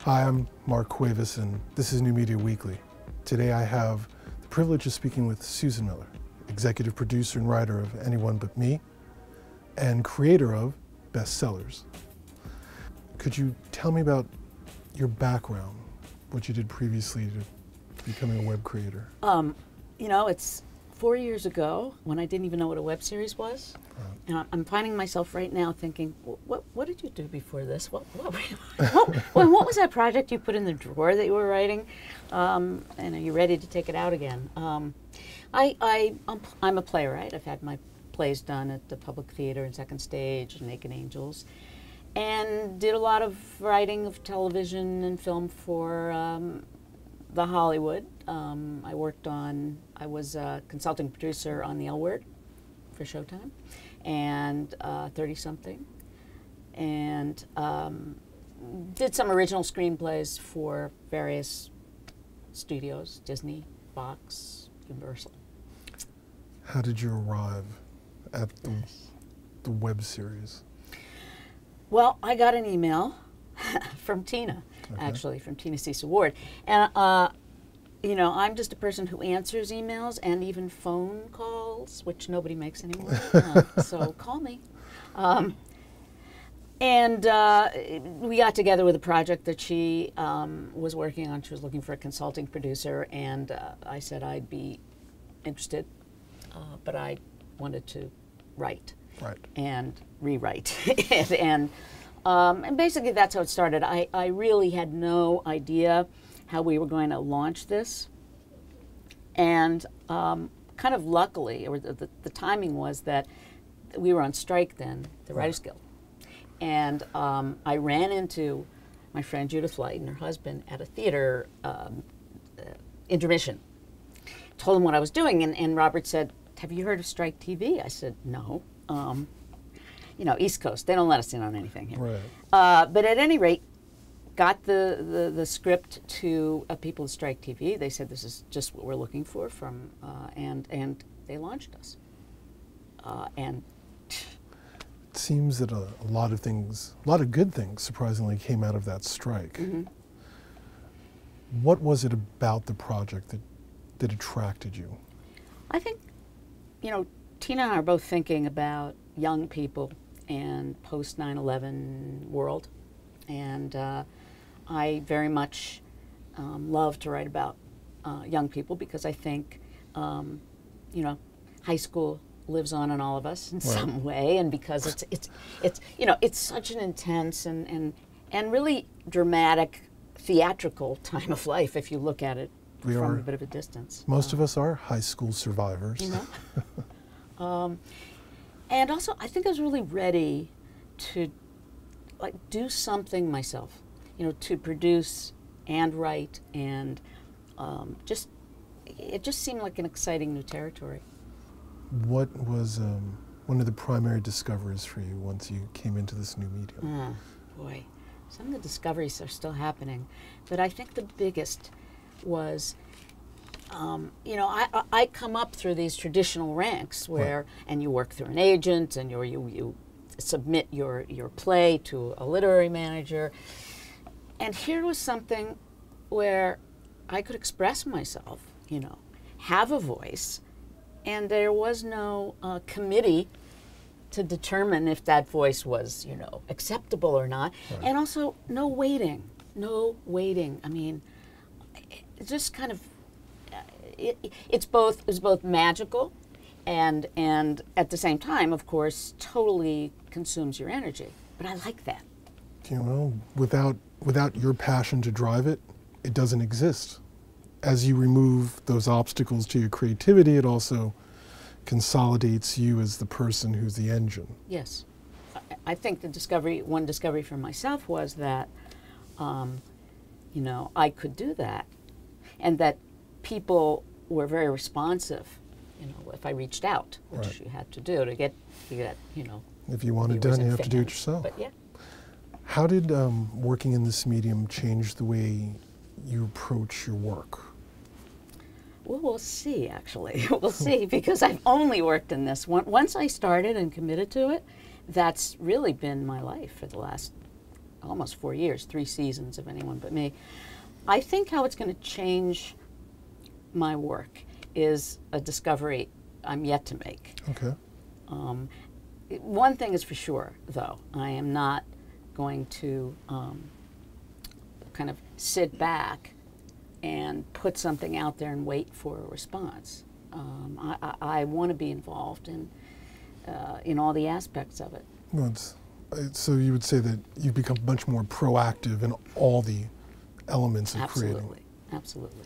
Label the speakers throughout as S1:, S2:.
S1: Hi, I'm Marc Cuevas, and this is New Media Weekly. Today I have the privilege of speaking with Susan Miller, executive producer and writer of Anyone But Me, and creator of Bestsellers. Could you tell me about your background, what you did previously to becoming a web creator?
S2: It's 4 years ago when I didn't even know what a web series was. And I'm finding myself right now thinking, what did you do before this? What was that project you put in the drawer that you were writing? And are you ready to take it out again? I'm a playwright. I've had my plays done at the Public Theater and Second Stage and Naked Angels, and did a lot of writing of television and film for the Hollywood. I was a consulting producer on The L Word for Showtime, and 30-something, and did some original screenplays for various studios, Disney, Fox, Universal.
S1: How did you arrive at the web series?
S2: Well, I got an email from Tina, actually, from Tina Cecil Ward. And, I'm just a person who answers emails and even phone calls, which nobody makes anymore. So call me. And we got together with a project that she was working on. She was looking for a consulting producer, and I said I'd be interested, but I wanted to write and rewrite. and basically that's how it started. I really had no idea how we were going to launch this. And kind of luckily, or the timing was that we were on strike then, the Writers Guild. And I ran into my friend Judith Light and her husband at a theater intermission. Told them what I was doing, and Robert said, "Have you heard of Strike TV?" I said, "No." East Coast, they don't let us in on anything here.
S1: Right.
S2: But at any rate, got the script to people at Strike TV. They said, "This is just what we're looking for," and they launched us. And
S1: it seems that a lot of good things, surprisingly, came out of that strike.
S2: Mm-hmm.
S1: What was it about the project that attracted you?
S2: I think, Tina and I are both thinking about young people and post 9/11 world, and I very much love to write about young people because I think, high school lives on in all of us in some way, and because it's such an intense and really dramatic, theatrical time of life if you look at it from a bit of a distance.
S1: Most of us are high school survivors.
S2: And also, I think I was really ready to do something myself, to produce and write, and it just seemed like an exciting new territory.
S1: What was one of the primary discoveries for you once you came into this new medium?
S2: Boy, some of the discoveries are still happening, but I think the biggest was, I come up through these traditional ranks where, and you work through an agent, and you submit your play to a literary manager, and here was something where I could express myself, have a voice, and there was no committee to determine if that voice was, acceptable or not, and also no waiting. I mean, it's just kind of, it was both magical and at the same time, of course, totally consumes your energy. But I like that.
S1: Without your passion to drive it, it doesn't exist. As you remove those obstacles to your creativity, it also consolidates you as the person who's the engine.
S2: Yes. I think one discovery for myself was that, I could do that, and that people were very responsive, if I reached out, which you had to do to get
S1: if you want it done, you have to do it yourself.
S2: But yeah.
S1: How did working in this medium change the way you approach your work?
S2: Well, we'll see, actually. We'll see, because I've only worked in this one. Once I started and committed to it, that's really been my life for the last almost 4 years, 3 seasons of Anyone But Me. I think how it's going to change my work is a discovery I'm yet to make.
S1: Okay.
S2: One thing is for sure, though, I am not going to kind of sit back and put something out there and wait for a response. I want to be involved in all the aspects of it.
S1: Well, so you would say that you've become much more proactive in all the elements of creating.
S2: Absolutely.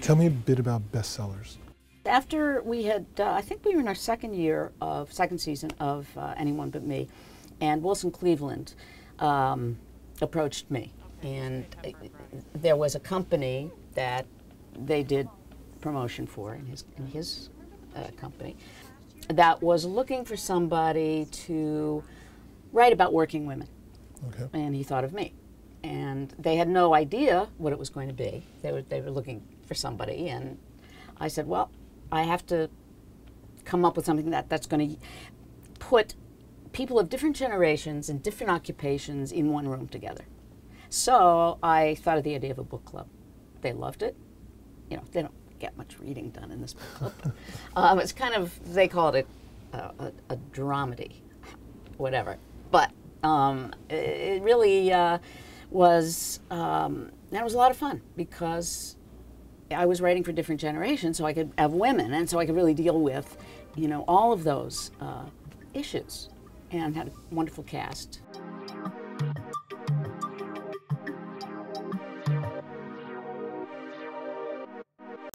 S1: Tell me a bit about Bestsellers.
S2: After we had, I think we were in our second season of Anyone But Me, and Wilson Cleveland approached me, and there was a company that they did promotion for in his company that was looking for somebody to write about working women.
S1: Okay.
S2: And he thought of me, and they had no idea what it was going to be. They were looking for somebody, and I said, well, I have to come up with something that's going to put people of different generations and different occupations in one room together. So I thought of the idea of a book club. They loved it. You know, they don't get much reading done in this book club. It's kind of, they call it a dramedy, whatever. But it really was, that was a lot of fun because I was writing for different generations, so I could have women, and so I could really deal with, all of those issues, and had a wonderful cast.